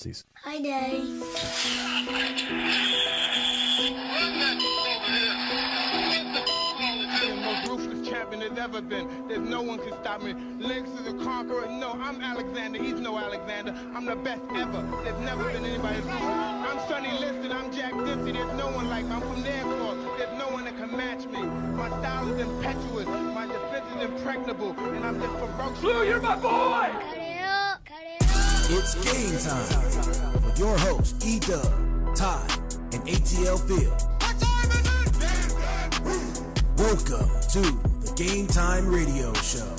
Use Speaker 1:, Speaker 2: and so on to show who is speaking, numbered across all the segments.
Speaker 1: Hi, Daddy.
Speaker 2: Most ruthless champion there's ever been. There's no one can stop me. Lynx is a conqueror. No, I'm Alexander. He's no Alexander. I'm the best ever. There's never been anybody. I'm Sonny Liston. I'm Jack Dempsey. There's no one like me. I'm from their court. There's no one that can match me. My style is impetuous. My defense is impregnable. And I'm just ferocious. Blue, you're my boy!
Speaker 3: It's game time with your hosts, E-Dub, Ty, and ATL Phil. Welcome to the Game Time Radio Show.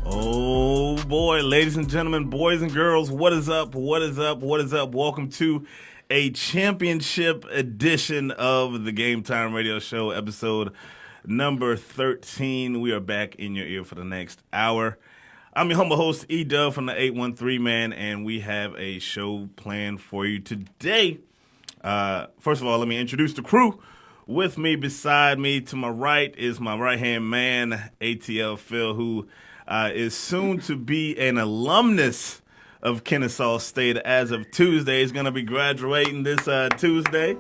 Speaker 4: Oh boy, ladies and gentlemen, boys and girls, what is up? What is up? What is up? Welcome to a championship edition of the Game Time Radio Show, episode number 13. We are back in your ear for the next hour. I'm your humble host, E-Dub from the 813, man, and we have a show planned for you today. First of all, let me introduce the crew. With me, beside me, to my right, is my right-hand man, ATL Phil, who is soon to be an alumnus of Kennesaw State as of Tuesday. He's going to be graduating this Tuesday.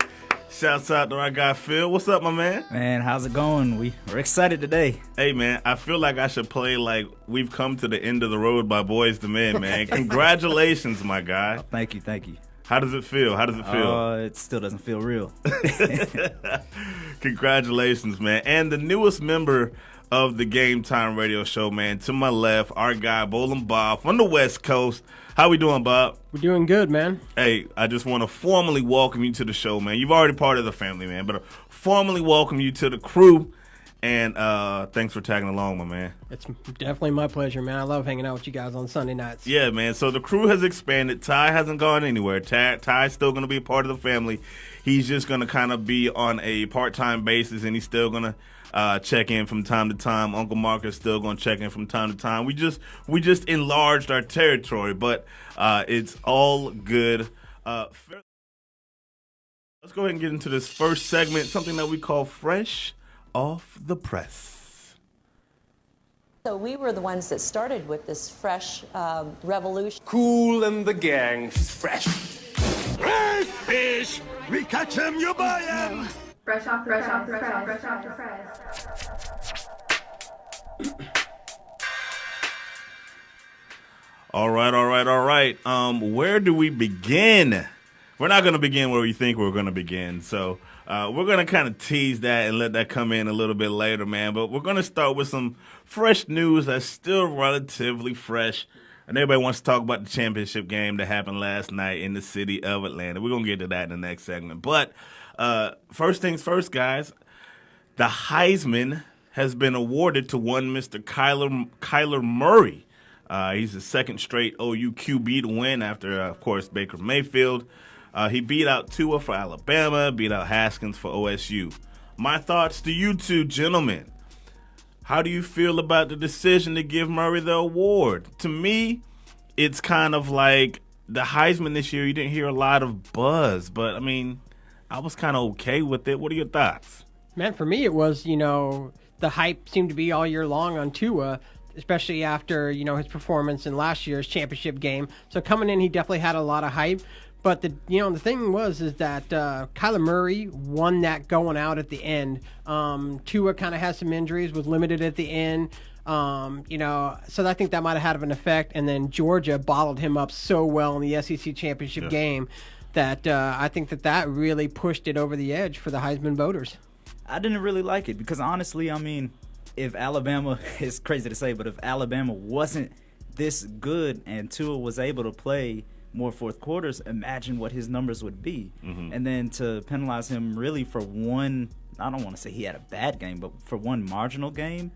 Speaker 4: Shouts out to our guy, Phil. What's up, my man?
Speaker 5: Man, how's it going? We're excited today.
Speaker 4: Hey, man, I feel like I should play like We've Come to the End of the Road by Boys II Men, man. Congratulations, my guy.
Speaker 5: Oh, thank you.
Speaker 4: How does it feel?
Speaker 5: It still doesn't feel real.
Speaker 4: Congratulations, man. And the newest member of the Game Time Radio Show, man, to my left, our guy, Bowling Bob from the West Coast. How we doing, Bob?
Speaker 6: We're doing good, man.
Speaker 4: Hey, I just want to formally welcome you to the show, man. You've already part of the family, man, but formally welcome you to the crew. And thanks for tagging along, my man.
Speaker 6: It's definitely my pleasure, man. I love hanging out with you guys on Sunday nights.
Speaker 4: Yeah, man. So the crew has expanded. Ty hasn't gone anywhere. Ty's still going to be a part of the family. He's just going to kind of be on a part-time basis, and he's still going to check in from time to time. Uncle Mark is still going to check in from time to time. We just enlarged our territory, but it's all good. Let's go ahead and get into this first segment, something that we call Fresh Off the Press.
Speaker 7: So we were the ones that started with this fresh revolution.
Speaker 8: Cool and the gang, she's fresh.
Speaker 9: Fresh fish, we catch them, you buy them.
Speaker 10: Fresh off the press.
Speaker 4: All right. Where do we begin? We're not going to begin where we think we're going to begin. So we're going to kind of tease that and let that come in a little bit later, man. But we're going to start with some fresh news that's still relatively fresh. And everybody wants to talk about the championship game that happened last night in the city of Atlanta. We're going to get to that in the next segment. But first things first, guys, the Heisman has been awarded to one Mr. Kyler Murray. He's the second straight OU QB to win after, of course, Baker Mayfield. He beat out Tua for Alabama, beat out Haskins for OSU. My thoughts to you two gentlemen. How do you feel about the decision to give Murray the award? To me, it's kind of like the Heisman this year. You didn't hear a lot of buzz, but, I mean, I was kind of okay with it. What are your thoughts?
Speaker 6: Man, for me, it was, the hype seemed to be all year long on Tua, especially after, his performance in last year's championship game. So coming in, he definitely had a lot of hype. But the thing is that Kyler Murray won that going out at the end. Tua kind of had some injuries, was limited at the end. So I think that might have had an effect. And then Georgia bottled him up so well in the SEC championship game that I think that really pushed it over the edge for the Heisman voters.
Speaker 5: I didn't really like it because honestly, I mean, if Alabama, it's crazy to say, but if Alabama wasn't this good and Tua was able to play more fourth quarters, imagine what his numbers would be. Mm-hmm. And then to penalize him really for one, I don't want to say he had a bad game, but for one marginal game,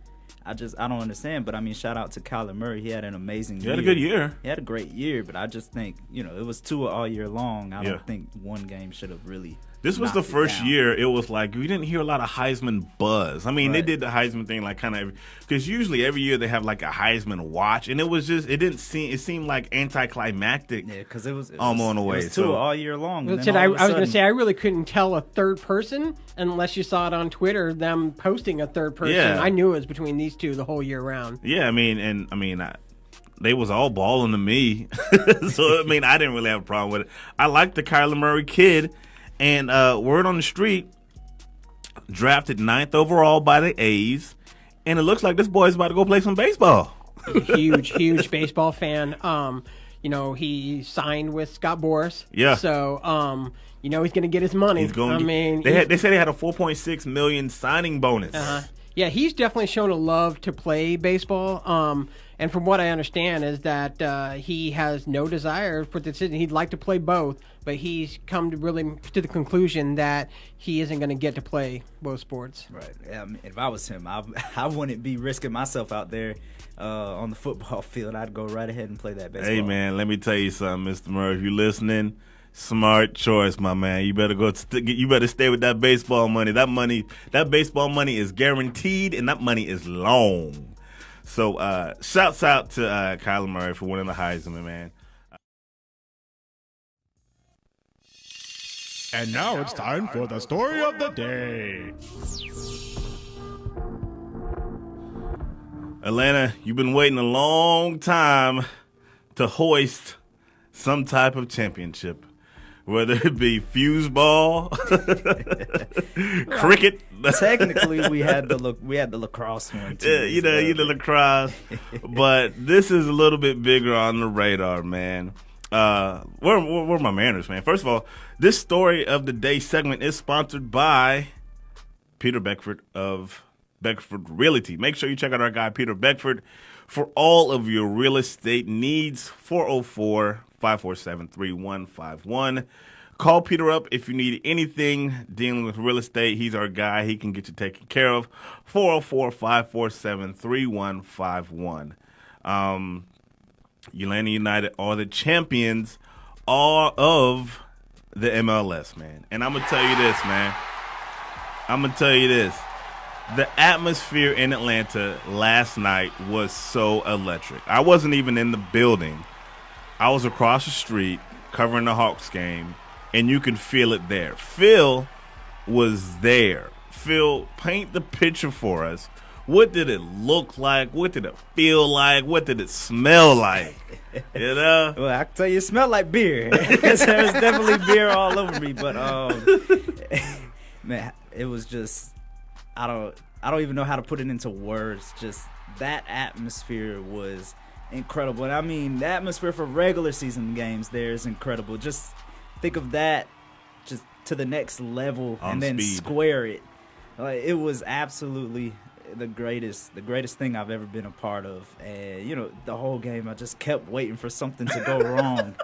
Speaker 5: I don't understand. But I mean, shout out to Kyler Murray. He had an amazing year.
Speaker 4: He had a good year.
Speaker 5: He had a great year, but I just think, it was Tua all year long. I don't think one game should have really.
Speaker 4: This was the first year it was like we didn't hear a lot of Heisman buzz. I mean, They did the Heisman thing like kind of because usually every year they have like a Heisman watch, and it seemed like anticlimactic.
Speaker 5: Yeah, because it was
Speaker 4: on the way.
Speaker 5: It was Tua all year long.
Speaker 6: I was going to say I really couldn't tell a third person unless you saw it on Twitter, them posting a third person.
Speaker 4: Yeah.
Speaker 6: I knew it was between these two the whole year round.
Speaker 4: Yeah, I mean, they was all balling to me. So, I mean, I didn't really have a problem with it. I like the Kyler Murray kid. And word on the street, drafted 9th overall by the A's. And it looks like this boy's about to go play some baseball.
Speaker 6: Huge baseball fan. He signed with Scott Boras.
Speaker 4: Yeah.
Speaker 6: So, he's going to get his money.
Speaker 4: He's going. They said they had a $4.6 million signing bonus.
Speaker 6: Yeah, he's definitely shown a love to play baseball. And from what I understand is that he has no desire for the decision. He'd like to play both, but he's come to the conclusion that he isn't going to get to play both sports.
Speaker 5: Right. Yeah, I mean, if I was him, I wouldn't be risking myself out there on the football field. I'd go right ahead and play that baseball.
Speaker 4: Hey, man, let me tell you something, Mr. Murray. If you're listening, smart choice, my man. You better you better stay with that baseball money. That baseball money is guaranteed, and that money is long. So, shouts out to Kyler Murray for winning the Heisman, man.
Speaker 9: And now it's time for the story of the day.
Speaker 4: Atlanta, you've been waiting a long time to hoist some type of championship. Whether it be foosball, cricket.
Speaker 5: Technically, we had the lacrosse one too.
Speaker 4: Yeah, you the lacrosse, but this is a little bit bigger on the radar, man. Where are my manners, man? First of all, this story of the day segment is sponsored by Peter Beckford of Beckford Realty. Make sure you check out our guy Peter Beckford for all of your real estate needs. 404-547-3151. Call Peter up if you need anything dealing with real estate. He's our guy. He can get you taken care of. 404-547-3151. Atlanta United are the champions of the MLS, man. And I'm going to tell you this, man. The atmosphere in Atlanta last night was so electric. I wasn't even in the building. I was across the street covering the Hawks game, and you can feel it there. Phil was there. Phil, paint the picture for us. What did it look like? What did it feel like? What did it smell like? You know?
Speaker 5: Well, I can tell you, it smelled like beer. There's definitely beer all over me. But man, it was just I don't even know how to put it into words. Just that atmosphere was incredible. And I mean, the atmosphere for regular season games there is incredible. Just think of that just to the next level
Speaker 4: On
Speaker 5: and then
Speaker 4: speed.
Speaker 5: Square it. Like, it was absolutely the greatest thing I've ever been a part of. And the whole game I just kept waiting for something to go wrong.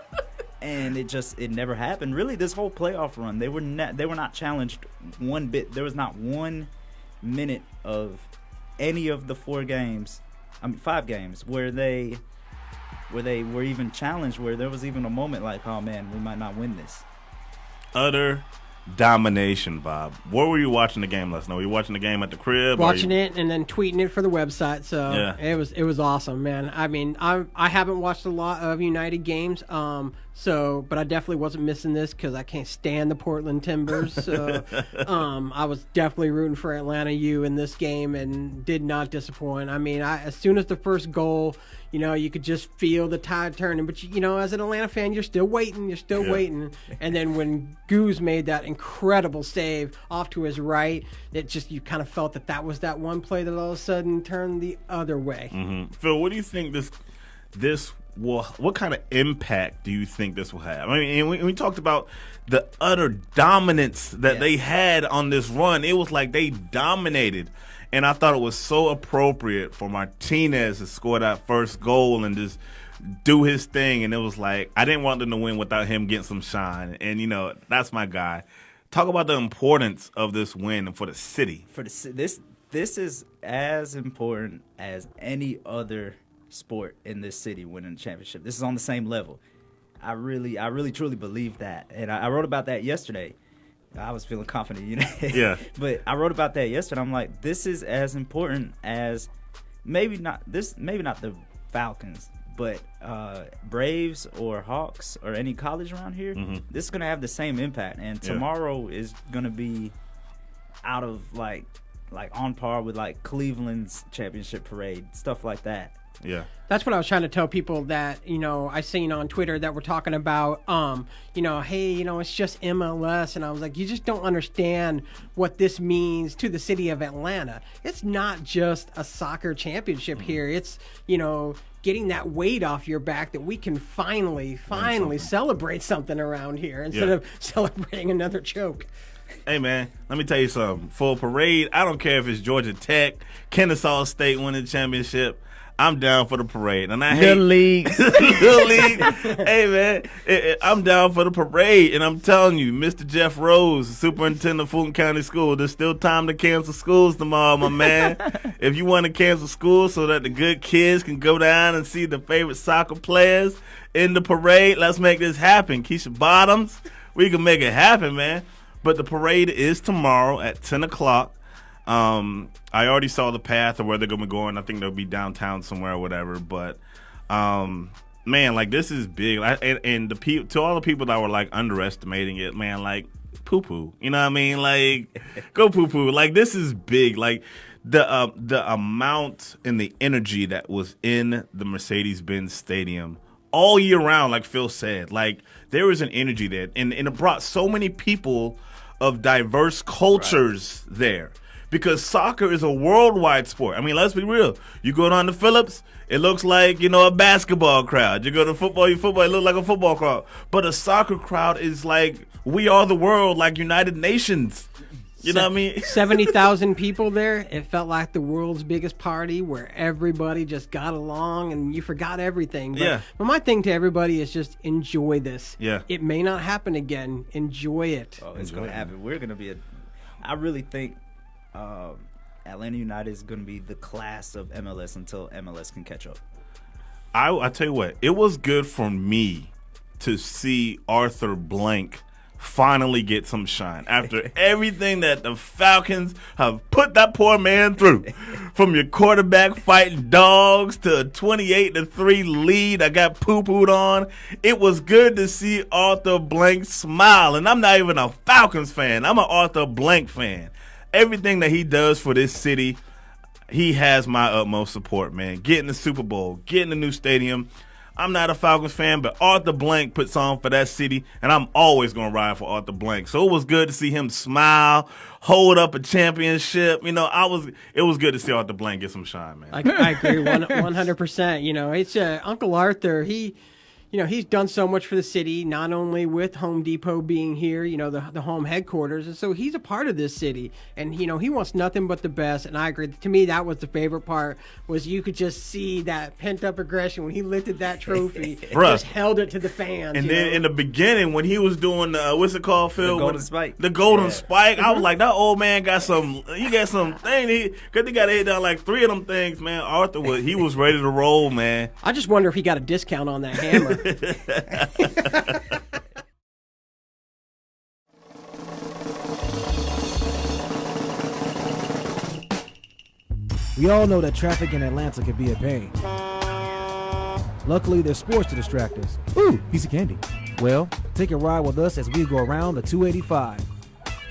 Speaker 5: And it never happened. Really, this whole playoff run, they were not challenged one bit. There was not 1 minute of any of the 5 games where they were even challenged, where there was even a moment like, oh man, we might not win this.
Speaker 4: Utter domination, Bob. Where were you watching the game last night? Were you watching the game at the crib?
Speaker 6: Watching it and then tweeting it for the website. So
Speaker 4: yeah.
Speaker 6: it was awesome, man. I mean, I haven't watched a lot of United games, but I definitely wasn't missing this because I can't stand the Portland Timbers. So I was definitely rooting for Atlanta U in this game and did not disappoint. I mean, as soon as the first goal, you could just feel the tide turning. But, as an Atlanta fan, you're still waiting. Waiting. And then when Goose made that incredible save off to his right, you kind of felt that was that one play that all of a sudden turned the other way.
Speaker 4: Mm-hmm. Phil, what do you think what kind of impact do you think this will have? I mean, we talked about the utter dominance that they had on this run. It was like they dominated. And I thought it was so appropriate for Martinez to score that first goal and just do his thing. And it was like, I didn't want them to win without him getting some shine. And, that's my guy. Talk about the importance of this win for the city.
Speaker 5: This is as important as any other sport in this city winning the championship. This is on the same level. I really truly believe that. And I wrote about that yesterday. I was feeling confident,
Speaker 4: Yeah.
Speaker 5: But I wrote about that yesterday. I'm like, this is as important as maybe not the Falcons, but Braves or Hawks or any college around here.
Speaker 4: Mm-hmm.
Speaker 5: This is gonna have the same impact. And tomorrow is gonna be out of like on par with like Cleveland's championship parade, stuff like that.
Speaker 4: Yeah.
Speaker 6: That's what I was trying to tell people that, I seen on Twitter that were talking about, hey, it's just MLS. And I was like, you just don't understand what this means to the city of Atlanta. It's not just a soccer championship here. It's, getting that weight off your back that we can finally celebrate something around here instead of celebrating another choke.
Speaker 4: Hey, man, let me tell you something. For a parade, I don't care if it's Georgia Tech, Kennesaw State winning the championship. I'm down for the parade. And I hate
Speaker 5: Little League.
Speaker 4: Little League. Hey, man, I'm down for the parade. And I'm telling you, Mr. Jeff Rose, superintendent of Fulton County School, there's still time to cancel schools tomorrow, my man. If you want to cancel school so that the good kids can go down and see the favorite soccer players in the parade, let's make this happen. Keisha Bottoms, we can make it happen, man. But the parade is tomorrow at 10 o'clock. I already saw the path of where they're going to be going. I think they'll be downtown somewhere or whatever. But, man, like, this is big. And to all the people that were, like, underestimating it, man, like, poo-poo. You know what I mean? Like, go poo-poo. Like, this is big. Like, the amount and the energy that was in the Mercedes-Benz Stadium all year round, like Phil said. Like, there was an energy there. And it brought so many people of diverse cultures there. Because soccer is a worldwide sport. I mean, let's be real. You go down to Phillips, it looks like, a basketball crowd. You go to football, it looks like a football crowd. But a soccer crowd is like, we are the world, like United Nations. You know what I mean?
Speaker 6: 70,000 people there. It felt like the world's biggest party where everybody just got along and you forgot everything. But my thing to everybody is just enjoy this.
Speaker 4: Yeah.
Speaker 6: It may not happen again. Enjoy it.
Speaker 5: Oh, it's going to happen. We're going to be I really think Atlanta United is going to be the class of MLS until MLS can catch up.
Speaker 4: I tell you what, it was good for me to see Arthur Blank finally get some shine after everything that the Falcons have put that poor man through. From your quarterback fighting dogs to a 28-3 lead I got poo-pooed on. It was good to see Arthur Blank smile. And I'm not even a Falcons fan. I'm an Arthur Blank fan. Everything that he does for this city, he has my utmost support, man. Getting the Super Bowl, getting the new stadium. I'm not a Falcons fan, but Arthur Blank puts on for that city, and I'm always going to ride for Arthur Blank. So it was good to see him smile, hold up a championship. It was good to see Arthur Blank get some shine, man.
Speaker 6: I agree 100%. It's Uncle Arthur. He's done so much for the city, not only with Home Depot being here, the home headquarters. And so he's a part of this city. And, he wants nothing but the best. And I agree. To me, that was the favorite part, was you could just see that pent-up aggression when he lifted that trophy. Just held it to the fans.
Speaker 4: And then in the beginning, when he was doing, what's it called, Phil?
Speaker 5: The Golden Spike.
Speaker 4: The Golden Spike. I was like, that old man got some thing. Because he got to hit down like 3 of them things, man. Arthur, he was ready to roll, man.
Speaker 6: I just wonder if he got a discount on that hammer.
Speaker 3: We all know that traffic in Atlanta can be a pain. Luckily, there's sports to distract us. Ooh, piece of candy. Well, take a ride with us as we go around the 285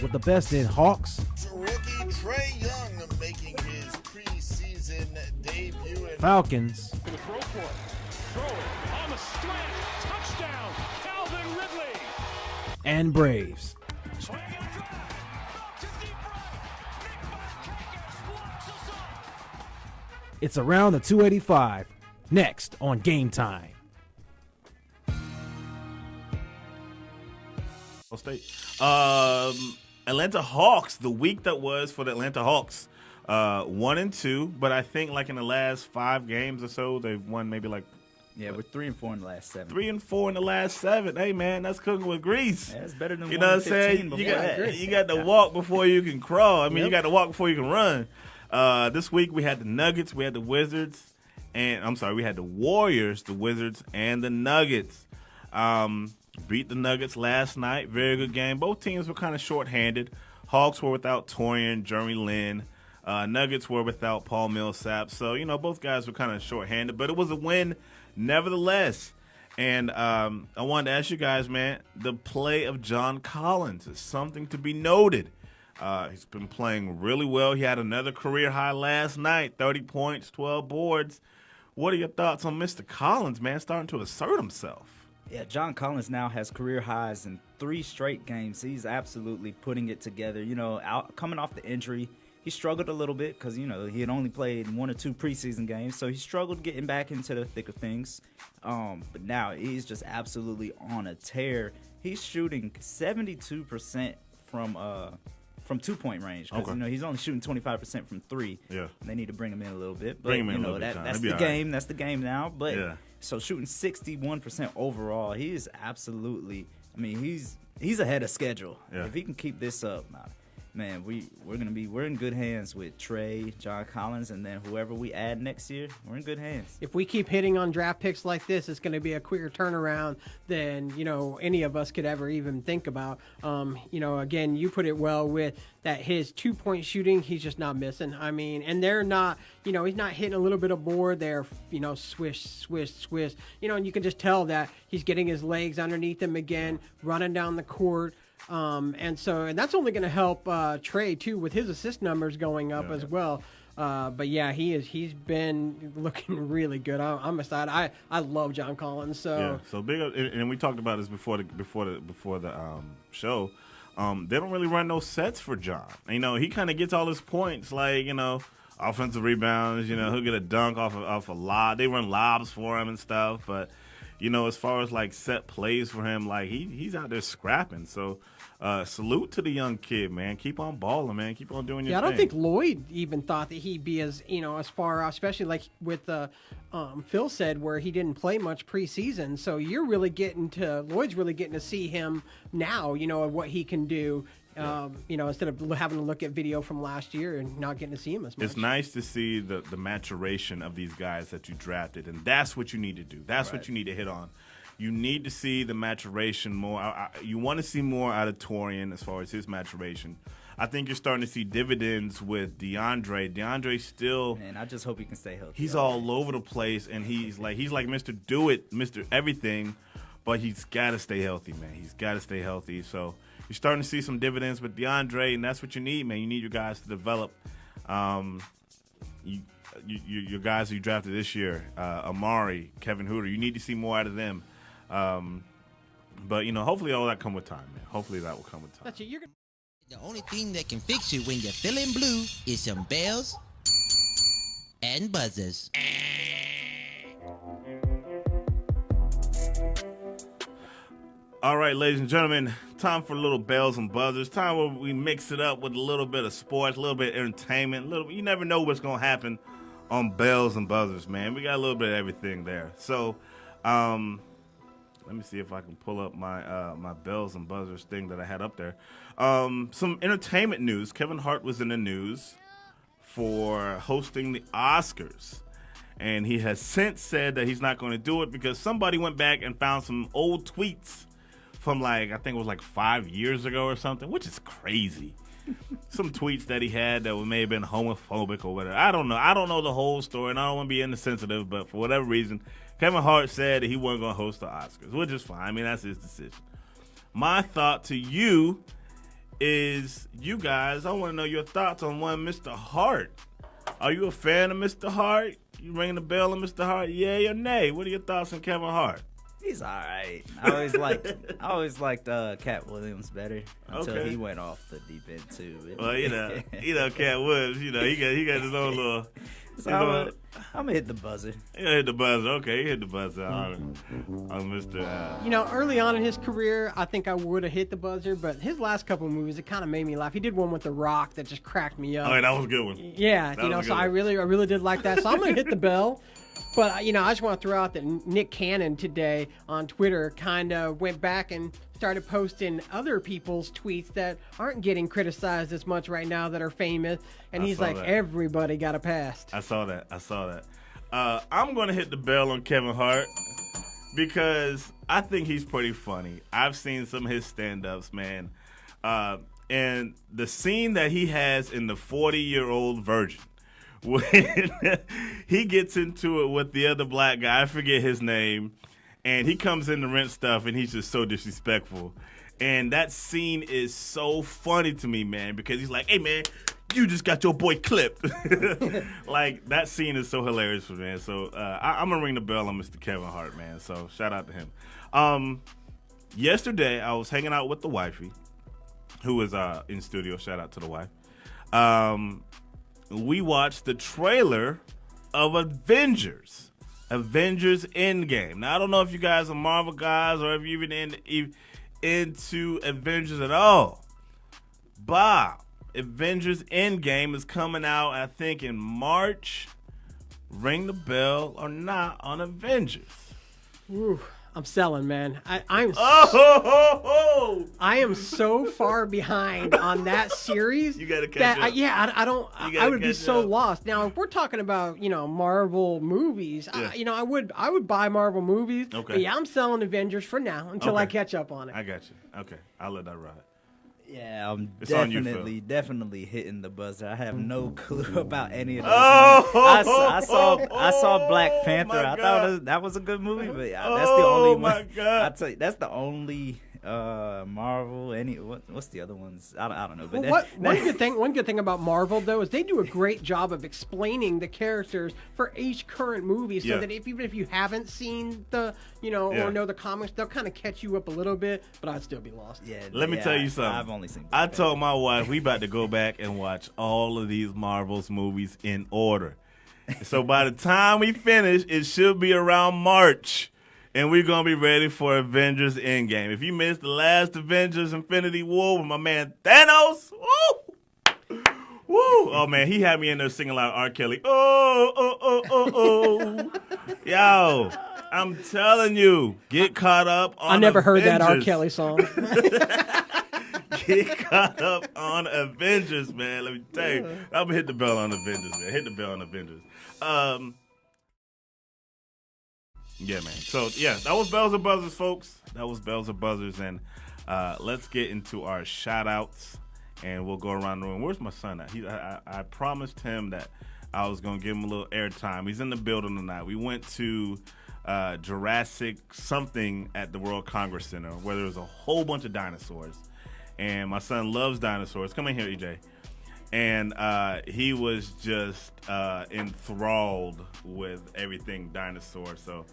Speaker 3: with the best in Hawks,
Speaker 9: Rookie Trey Young making his preseason debut.
Speaker 3: Falcons, and Braves. It's around the 285. Next on Game Time.
Speaker 4: State. Atlanta Hawks, the week that was for the Atlanta Hawks, 1-2, but I think like in the last 5 games or so, they've won maybe like.
Speaker 5: Yeah, we're 3-4 in the last 7.
Speaker 4: 3-4 in the last 7. Hey man, that's cooking with grease.
Speaker 5: Yeah, it's better than
Speaker 4: you know what I'm saying. You got to walk before you can crawl. I mean, you got to walk before you can run. This week we had the Nuggets, we had the Wizards, we had the Warriors, the Wizards, and the Nuggets. Beat the Nuggets last night. Very good game. Both teams were kind of shorthanded. Hawks were without Torian, Jeremy Lin. Nuggets were without Paul Millsap. So, both guys were kind of shorthanded. But it was a win nevertheless. And I wanted to ask you guys, man, the play of John Collins is something to be noted. He's been playing really well. He had another career high last night, 30 points, 12 boards. what are your thoughts on Mr. Collins, man, starting to assert himself?
Speaker 5: Yeah, John Collins now has career highs in 3 straight games. He's absolutely putting it together. Coming off the injury, he struggled a little bit because, he had only played 1 or 2 preseason games. So he struggled getting back into the thick of things. But now he's just absolutely on a tear. He's shooting 72% from 2-point range. Because, he's only shooting 25% from 3.
Speaker 4: Yeah.
Speaker 5: They need to bring him in a little bit. But,
Speaker 4: bring him in a little bit.
Speaker 5: That's the game. Right. That's the game now. But
Speaker 4: yeah.
Speaker 5: So shooting 61% overall, he is absolutely. He's ahead of schedule.
Speaker 4: Yeah.
Speaker 5: If he can keep this up, man, we're in good hands with Trey, John Collins, and then whoever we add next year, we're in good hands.
Speaker 6: If we keep hitting on draft picks like this, it's going to be a quicker turnaround than any of us could ever even think about. Again, you put it well with that his 2-point shooting, he's just not missing. And they're not, he's not hitting a little bit of board there, swish, swish, swish. And you can just tell that he's getting his legs underneath him again, running down the court. And that's only going to help Trey too with his assist numbers going up as well. But yeah, he's been looking really good. I'm excited. I love John Collins. So
Speaker 4: big up, and we talked about this before the show. They don't really run no sets for John. He kind of gets all his points offensive rebounds. He'll get a dunk off a lob. They run lobs for him and stuff, but. As far as like set plays for him, like he's out there scrapping. So salute to the young kid, man. Keep on balling, man. Keep on doing your thing.
Speaker 6: I don't think Lloyd even thought that he'd be as as far off, especially like with Phil said where he didn't play much preseason. So you're really Lloyd's really getting to see him now, of what he can do. Instead of having to look at video from last year and not getting to see him as much.
Speaker 4: It's nice to see the maturation of these guys that you drafted, and that's what you need to do. That's what you need to hit on. You need to see the maturation more. You want to see more out of Torian as far as his maturation. I think you're starting to see dividends with DeAndre. DeAndre still...
Speaker 5: Man, I just hope he can stay healthy.
Speaker 4: He's all over the place, and he's like Mr. Do It, Mr. Everything, but he's got to stay healthy, man. He's got to stay healthy, so... You're starting to see some dividends with DeAndre, and that's what you need, man. You need your guys to develop. Your guys you drafted this year, Amari, Kevin Hooter. You need to see more out of them. But hopefully all that come with time, man. Hopefully that will come with time.
Speaker 6: That's it.
Speaker 1: The only thing that can fix you when you're feeling blue is some bells and buzzers.
Speaker 4: All right, ladies and gentlemen, time for a little bells and buzzers. Time where we mix it up with a little bit of sports, a little bit of entertainment. You never know what's going to happen on bells and buzzers, man. We got a little bit of everything there. So let me see if I can pull up my my bells and buzzers thing that I had up there. Some entertainment news. Kevin Hart was in the news for hosting the Oscars. And he has since said that he's not going to do it because somebody went back and found some old tweets from I think it was 5 years ago or something, which is crazy. Some tweets that he had that may have been homophobic or whatever. I don't know. I don't know the whole story, and I don't want to be insensitive, but for whatever reason, Kevin Hart said that he wasn't going to host the Oscars, which is fine. That's his decision. My thought to you is, you guys, I want to know your thoughts on one Mr. Hart. Are you a fan of Mr. Hart? You ringing the bell on Mr. Hart? Yay or nay? What are your thoughts on Kevin Hart?
Speaker 5: He's all right. I always liked Cat Williams better until he went off the deep end too.
Speaker 4: Well, Cat Williams, he got his own little.
Speaker 5: So I'm gonna hit the buzzer.
Speaker 4: You hit the buzzer. Okay, you hit the buzzer on Mr.
Speaker 6: Early on in his career, I think I would have hit the buzzer, but his last couple of movies, it kind of made me laugh. He did one with The Rock that just cracked me up.
Speaker 4: Oh, that was a good one.
Speaker 6: Yeah, I really did like that. So I'm gonna hit the bell. But, I just want to throw out that Nick Cannon today on Twitter kind of went back and started posting other people's tweets that aren't getting criticized as much right now that are famous. And he's like, everybody got a pass.
Speaker 4: I saw that. I'm going to hit the bell on Kevin Hart because I think he's pretty funny. I've seen some of his stand-ups, man. And the scene that he has in the 40-Year-Old Virgin, when he gets into it with the other black guy, I forget his name, and he comes in to rent stuff, and he's just so disrespectful. And that scene is so funny to me, man, because he's like, hey, man, you just got your boy clipped. Like, that scene is so hilarious for me, man. So I'm going to ring the bell on Mr. Kevin Hart, man. So shout out to him. Yesterday, I was hanging out with the wifey, who was in studio. Shout out to the wife. We watched the trailer of Avengers Endgame. Now, I don't know if you guys are Marvel guys or if you're even into Avengers at all. Bob, Avengers Endgame is coming out, I think, in March. Ring the bell or not on Avengers.
Speaker 6: Ooh, I'm selling, man. I am so far behind on that series.
Speaker 4: You gotta catch up.
Speaker 6: I would be so lost. Now, if we're talking about Marvel movies, I would buy Marvel movies.
Speaker 4: Okay.
Speaker 6: But yeah, I'm selling Avengers for now until I catch up on it.
Speaker 4: I got you. Okay, I'll let that ride.
Speaker 5: Yeah, I'm
Speaker 4: It's on you,
Speaker 5: definitely hitting the buzzer. I have no clue about any of those. I saw Black Panther. I thought that was a good movie, but that's the only one.
Speaker 4: My God.
Speaker 5: I tell you, that's the only Marvel. What's the other ones? I don't know. But
Speaker 6: One good thing about Marvel though is they do a great job of explaining the characters for each current movie, so that even if you haven't seen the or know the comics, they'll kind of catch you up a little bit. But I'd still be lost.
Speaker 5: Yeah.
Speaker 4: Let me tell you something.
Speaker 5: I've only seen.
Speaker 4: I told my wife we about to go back and watch all of these Marvel's movies in order. So by the time we finish, it should be around March. And we're going to be ready for Avengers Endgame. If you missed the last Avengers Infinity War with my man Thanos, woo! Woo! Oh, man, he had me in there singing like R. Kelly. Oh. Yo, I'm telling you, get caught up on
Speaker 6: I never heard that R.
Speaker 4: Avengers.
Speaker 6: Kelly song.
Speaker 4: Get caught up on Avengers, man. Let me tell you. I'm going to hit the bell on Avengers, man. Hit the bell on Avengers. Yeah, man. So, yeah, that was Bells and Buzzers, folks. That was Bells and Buzzers. And let's get into our shout-outs, and we'll go around the room. Where's my son at? I promised him that I was going to give him a little airtime. He's in the building tonight. We went to Jurassic something at the World Congress Center where there was a whole bunch of dinosaurs. And my son loves dinosaurs. Come in here, EJ. And he was just enthralled with everything dinosaur. So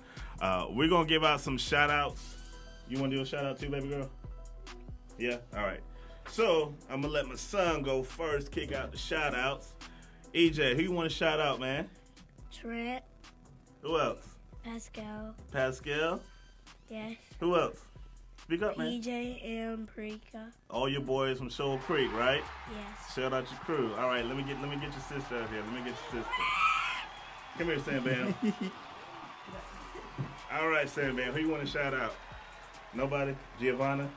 Speaker 4: we're going to give out some shout-outs. You want to do a shout-out too, baby girl? Yeah? All right. So I'm going to let my son go first, kick out the shout-outs. EJ, who you want to shout out, man?
Speaker 11: Trent.
Speaker 4: Who else?
Speaker 11: Pascal.
Speaker 4: Pascal?
Speaker 11: Yes.
Speaker 4: Who else? Speak up, man.
Speaker 11: PJ and Prika.
Speaker 4: All your boys from Shoal Creek, right?
Speaker 11: Yes.
Speaker 4: Shout out your crew. All right, let me get your sister out here. Let me get your sister. Come here, Sam Bam. All right, Sam Bam. Who you want to shout out? Nobody? Giovanna?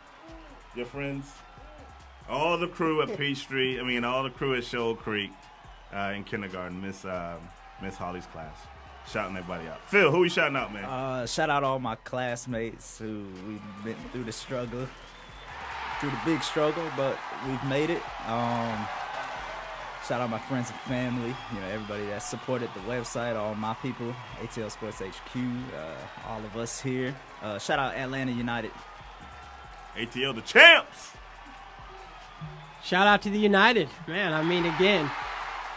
Speaker 4: Your friends? All the crew at Peachtree. All the crew at Shoal Creek in kindergarten. Miss Holly's class. Shouting everybody out. Phil, who you shouting out, man?
Speaker 5: Shout out all my classmates who we've been through the struggle, through the big struggle, but we've made it. Shout out my friends and family, everybody that supported the website, all my people, ATL Sports HQ, all of us here. Shout out Atlanta United.
Speaker 4: ATL the champs.
Speaker 6: Shout out to the United. Man, again,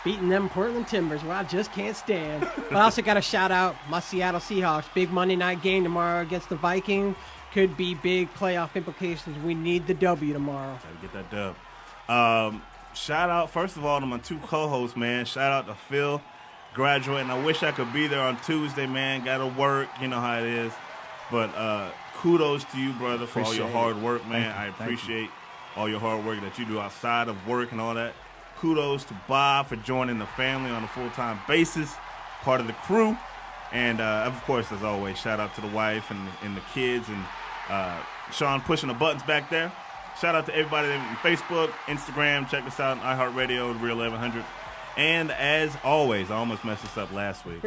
Speaker 6: beating them Portland Timbers, I just can't stand. But I also got to shout out my Seattle Seahawks. Big Monday night game tomorrow against the Vikings. Could be big playoff implications. We need the W tomorrow.
Speaker 4: Got to get that dub. Shout out, first of all, to my two co-hosts, man. Shout out to Phil, graduating. I wish I could be there on Tuesday, man. Got to work. You know how it is. But kudos to you, brother, for all your hard work, man. I appreciate all your hard work that you do outside of work and all that. Kudos to Bob for joining the family on a full-time basis, part of the crew. And, of course, as always, shout out to the wife and the kids and Sean pushing the buttons back there. Shout out to everybody on Facebook, Instagram. Check us out on iHeartRadio, The Real 1100. And as always, I almost messed this up last week.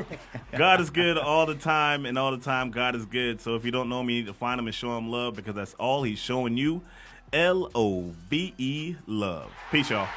Speaker 4: God is good all the time, and all the time God is good. So if you don't know me, you need to find him and show him love because that's all he's showing you. LOVE, love. Peace, y'all.